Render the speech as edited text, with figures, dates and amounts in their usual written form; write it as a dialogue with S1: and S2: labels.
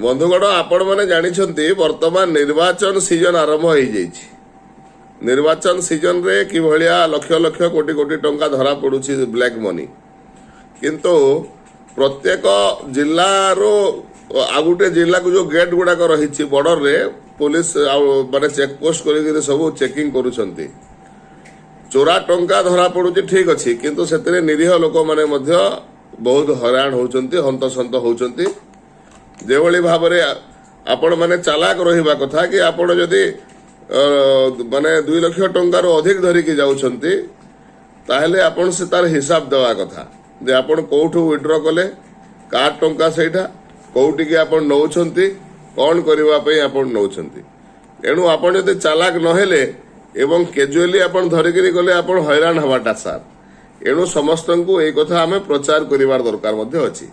S1: ବନ୍ଧୁଗଣ ଆପଣ ମାନେ ଜାଣିଛନ୍ତି ବର୍ତ୍ତମାନ ନିର୍ବାଚନ ସିଜନ ଆରମ୍ଭ ହେଇଯାଇଛି। ନିର୍ବାଚନ ସିଜନରେ କିଭଳିଆ ଲକ୍ଷ ଲକ୍ଷ କୋଟି କୋଟି ଟଙ୍କା ଧରା ପଡୁଛି ବ୍ଲାକ୍ ମନି। କିନ୍ତୁ ପ୍ରତ୍ୟେକ ଜିଲ୍ଲାରୁ ଆଉ ଗୋଟେ ଜିଲ୍ଲାକୁ ଯୋଉ ଗେଟ୍ ଗୁଡାକ ରହିଛି ବର୍ଡରରେ ପୋଲିସ ଆଉ ମାନେ ଚେକପୋଷ୍ଟ କରିକି ସବୁ ଚେକିଂ କରୁଛନ୍ତି। ଚୋରା ଟଙ୍କା ଧରା ପଡୁଛି ଠିକ ଅଛି, କିନ୍ତୁ ସେଥିରେ ନିରୀହ ଲୋକମାନେ ମଧ୍ୟ ବହୁତ ହଇରାଣ ହଉଛନ୍ତି, ହନ୍ତସନ୍ତ ହଉଛନ୍ତି। ଯେଭଳି ଭାବରେ ଆପଣ ମାନେ ଚାଲାକ ରହିବା କଥା କି ଆପଣ ଯଦି ମାନେ 2 ଲକ୍ଷ ଟଙ୍କାରୁ ଅଧିକ ଧରିକି ଯାଉଛନ୍ତି ତାହେଲେ ଆପଣ ସେ ତାର ହିସାବ ଦେବା କଥା ଯେ ଆପଣ କୋଉଠୁ ୱିଡ୍ର କଲେ, କାହାର ଟଙ୍କା ସେଇଟା, କୋଉଠିକି ଆପଣ ନେଉଛନ୍ତି, କ'ଣ କରିବା ପାଇଁ ଆପଣ ନେଉଛନ୍ତି। ଏଣୁ ଆପଣ ଯଦି ଚାଲାକ ନହେଲେ ଏବଂ କ୍ୟାଜୁଆଲି ଆପଣ ଧରିକିରି ଗଲେ ଆପଣ ହଇରାଣ ହେବାଟା ସାର୍। ଏଣୁ ସମସ୍ତଙ୍କୁ ଏଇ କଥା ଆମେ ପ୍ରଚାର କରିବାର ଦରକାର ମଧ୍ୟ ଅଛି।